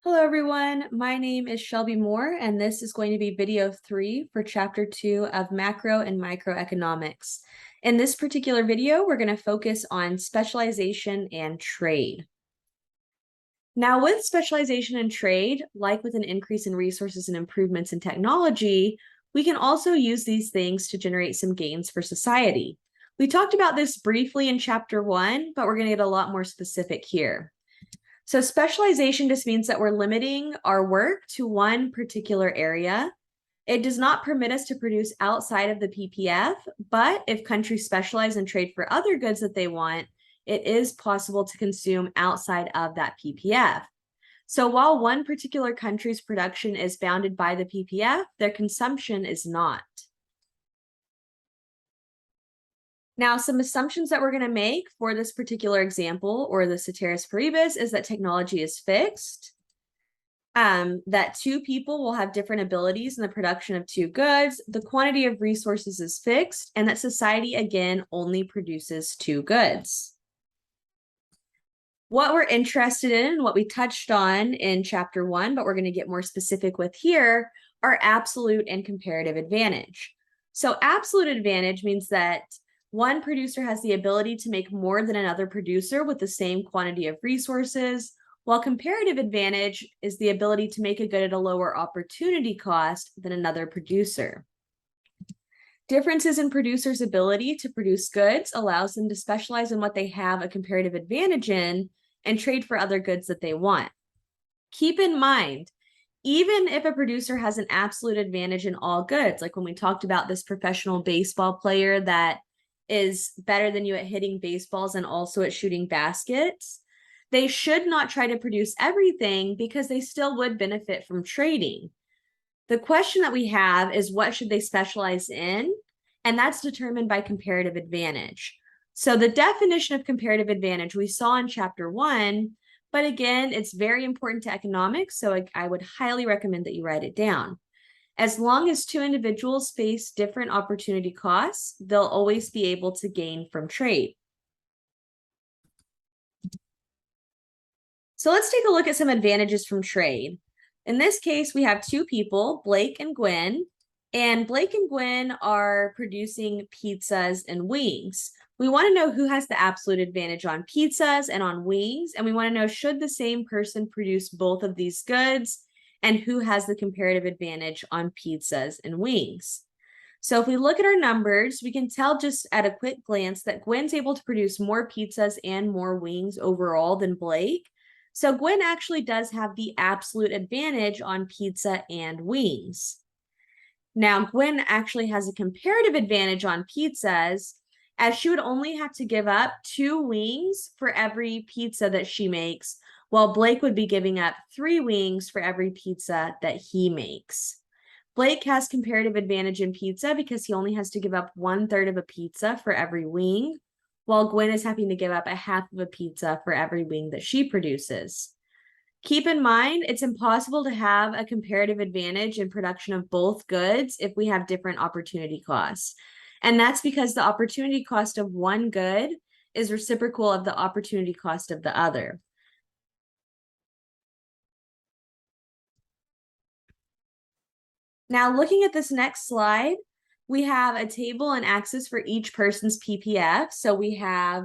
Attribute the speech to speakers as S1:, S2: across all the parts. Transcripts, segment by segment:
S1: Hello everyone, my name is Shelby Moore and this is going to be video 3 for chapter 2 of macro and microeconomics. In this particular video, we're going to focus on specialization and trade. Now with specialization and trade, like with an increase in resources and improvements in technology, we can also use these things to generate some gains for society. We talked about this briefly in chapter 1, but we're going to get a lot more specific here. So specialization just means that we're limiting our work to one particular area. It does not permit us to produce outside of the PPF, but if countries specialize and trade for other goods that they want, it is possible to consume outside of that PPF. So while one particular country's production is bounded by the PPF, their consumption is not. Now, some assumptions that we're going to make for this particular example, or the ceteris paribus, is that technology is fixed, that two people will have different abilities in the production of two goods, the quantity of resources is fixed, and that society, again, only produces two goods. What we're interested in, what we touched on in chapter 1, but we're going to get more specific with here, are absolute and comparative advantage. So absolute advantage means that one producer has the ability to make more than another producer with the same quantity of resources, while comparative advantage is the ability to make a good at a lower opportunity cost than another producer. Differences in producers' ability to produce goods allows them to specialize in what they have a comparative advantage in and trade for other goods that they want. Keep in mind, even if a producer has an absolute advantage in all goods, like when we talked about this professional baseball player that is better than you at hitting baseballs and also at shooting baskets, they should not try to produce everything because they still would benefit from trading. The question that we have is what should they specialize in? And that's determined by comparative advantage. So the definition of comparative advantage we saw in chapter 1, but again, it's very important to economics, so I would highly recommend that you write it down. As long as two individuals face different opportunity costs, they'll always be able to gain from trade. So let's take a look at some advantages from trade. In this case, we have two people, Blake and Gwen, and Blake and Gwen are producing pizzas and wings. We want to know who has the absolute advantage on pizzas and on wings, and we want to know should the same person produce both of these goods, and who has the comparative advantage on pizzas and wings. So if we look at our numbers, we can tell just at a quick glance that Gwen's able to produce more pizzas and more wings overall than Blake. So Gwen actually does have the absolute advantage on pizza and wings. Now, Gwen actually has a comparative advantage on pizzas, as she would only have to give up 2 wings for every pizza that she makes, while Blake would be giving up 3 wings for every pizza that he makes. Blake has comparative advantage in pizza because he only has to give up 1/3 of a pizza for every wing, while Gwen is having to give up a half of a pizza for every wing that she produces. Keep in mind, it's impossible to have a comparative advantage in production of both goods if we have different opportunity costs. And that's because the opportunity cost of one good is reciprocal of the opportunity cost of the other. Now, looking at this next slide, we have a table and axis for each person's PPF. So we have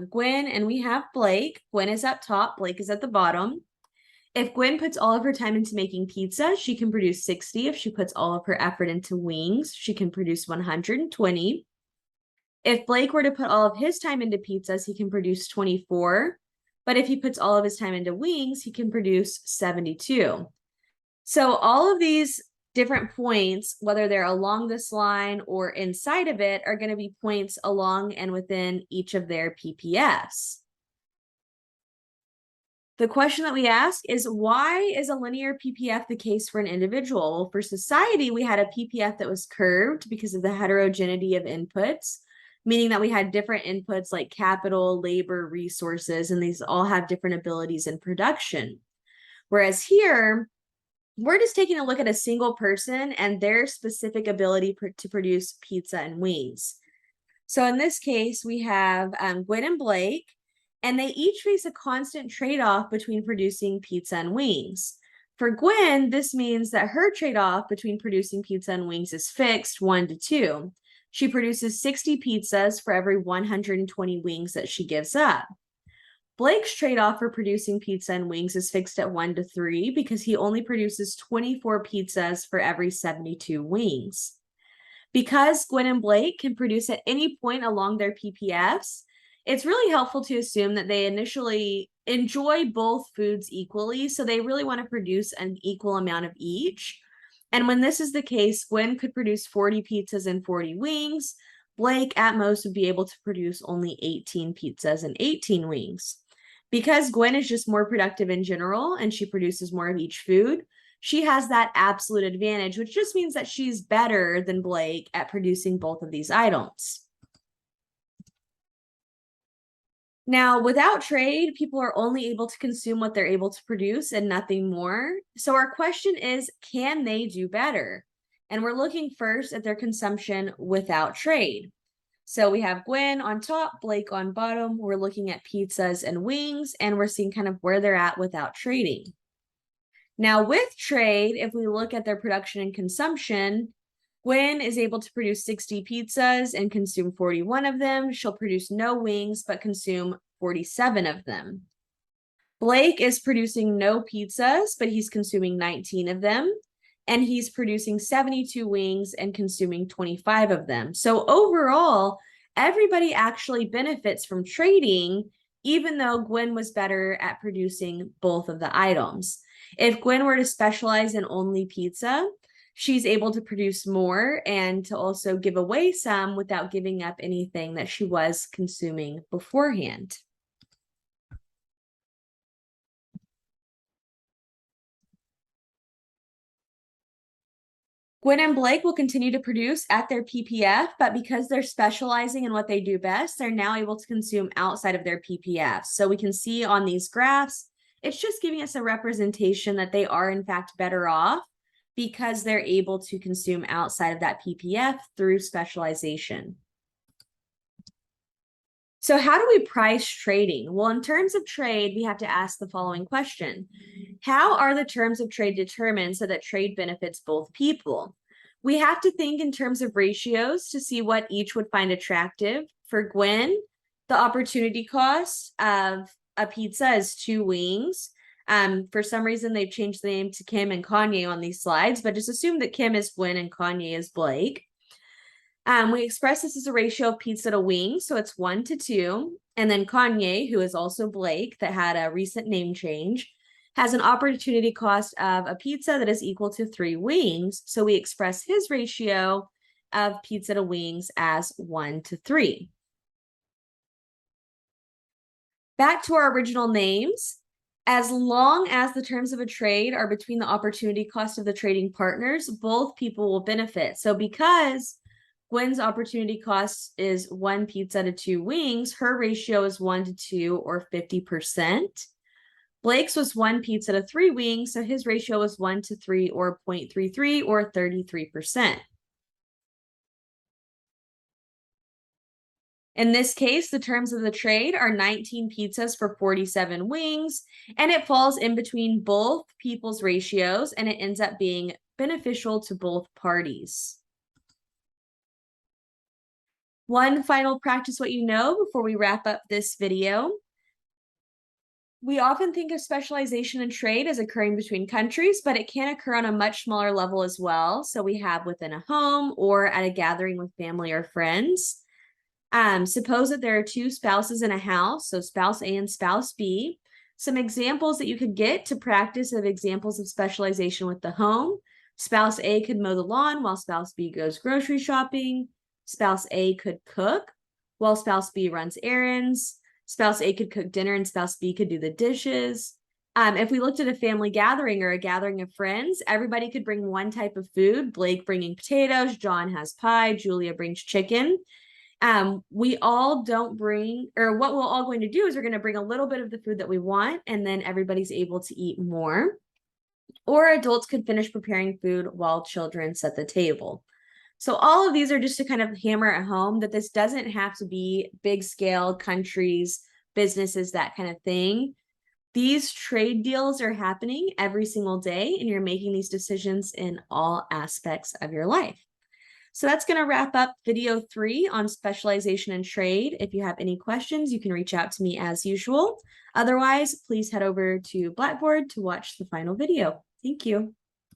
S1: Gwen and we have Blake. Gwen is up top, Blake is at the bottom. If Gwen puts all of her time into making pizza, she can produce 60. If she puts all of her effort into wings, she can produce 120. If Blake were to put all of his time into pizzas, he can produce 24. But if he puts all of his time into wings, he can produce 72. So all of these different points, whether they're along this line or inside of it, are going to be points along and within each of their PPFs. The question that we ask is, why is a linear PPF the case for an individual? Well, for society, we had a PPF that was curved because of the heterogeneity of inputs, meaning that we had different inputs like capital, labor, resources, and these all have different abilities in production. Whereas here, we're just taking a look at a single person and their specific ability to produce pizza and wings. So in this case, we have Gwen and Blake, and they each face a constant trade-off between producing pizza and wings. For Gwen, this means that her trade-off between producing pizza and wings is fixed 1-2. She produces 60 pizzas for every 120 wings that she gives up. Blake's trade-off for producing pizza and wings is fixed at 1-3 because he only produces 24 pizzas for every 72 wings. Because Gwen and Blake can produce at any point along their PPFs, it's really helpful to assume that they initially enjoy both foods equally, so they really want to produce an equal amount of each. And when this is the case, Gwen could produce 40 pizzas and 40 wings. Blake at most would be able to produce only 18 pizzas and 18 wings. Because Gwen is just more productive in general and she produces more of each food, she has that absolute advantage, which just means that she's better than Blake at producing both of these items. Now, without trade, people are only able to consume what they're able to produce and nothing more. So our question is, can they do better? And we're looking first at their consumption without trade. So we have Gwen on top, Blake on bottom. We're looking at pizzas and wings, and we're seeing kind of where they're at without trading. Now, with trade, if we look at their production and consumption, Gwen is able to produce 60 pizzas and consume 41 of them. She'll produce no wings, but consume 47 of them. Blake is producing no pizzas, but he's consuming 19 of them. And he's producing 72 wings and consuming 25 of them. So overall, everybody actually benefits from trading, even though Gwen was better at producing both of the items. If Gwen were to specialize in only pizza, she's able to produce more and to also give away some without giving up anything that she was consuming beforehand. Gwen and Blake will continue to produce at their PPF, but because they're specializing in what they do best, they're now able to consume outside of their PPF. So we can see on these graphs, it's just giving us a representation that they are in fact better off because they're able to consume outside of that PPF through specialization. So how do we price trading? Well, in terms of trade, we have to ask the following question. How are the terms of trade determined so that trade benefits both people? We have to think in terms of ratios to see what each would find attractive. For Gwen, the opportunity cost of a pizza is 2 wings. For some reason, they've changed the name to Kim and Kanye on these slides, but just assume that Kim is Gwen and Kanye is Blake. We express this as a ratio of pizza to wings, so it's 1-2. And then Kanye, who is also Blake, that had a recent name change, has an opportunity cost of a pizza that is equal to 3 wings. So we express his ratio of pizza to wings as 1-3. Back to our original names. As long as the terms of a trade are between the opportunity cost of the trading partners, both people will benefit. So because Gwen's opportunity cost is 1 pizza to 2 wings, her ratio is 1-2 or 50%. Blake's was 1 pizza to 3 wings, so his ratio was 1-3 or 0.33 or 33%. In this case, the terms of the trade are 19 pizzas for 47 wings, and it falls in between both people's ratios, and it ends up being beneficial to both parties. One final practice what you know before we wrap up this video. We often think of specialization in trade as occurring between countries, but it can occur on a much smaller level as well. So we have within a home or at a gathering with family or friends. Suppose that there are 2 spouses in a house, so spouse A and spouse B. Some examples that you could get to practice of examples of specialization with the home. Spouse A could mow the lawn while spouse B goes grocery shopping. Spouse A could cook while spouse B runs errands. Spouse A could cook dinner and spouse B could do the dishes. If we looked at a family gathering or a gathering of friends, everybody could bring one type of food. Blake bringing potatoes, John has pie, Julia brings chicken. We all don't bring, or what we're all going to do is we're going to bring a little bit of the food that we want, and then everybody's able to eat more. Or adults could finish preparing food while children set the table. So all of these are just to kind of hammer at home that this doesn't have to be big scale countries businesses, that kind of thing. These trade deals are happening every single day, and you're making these decisions in all aspects of your life. So that's going to wrap up video 3 on specialization and trade. If you have any questions, you can reach out to me as usual. Otherwise, please head over to Blackboard to watch the final video. Thank you.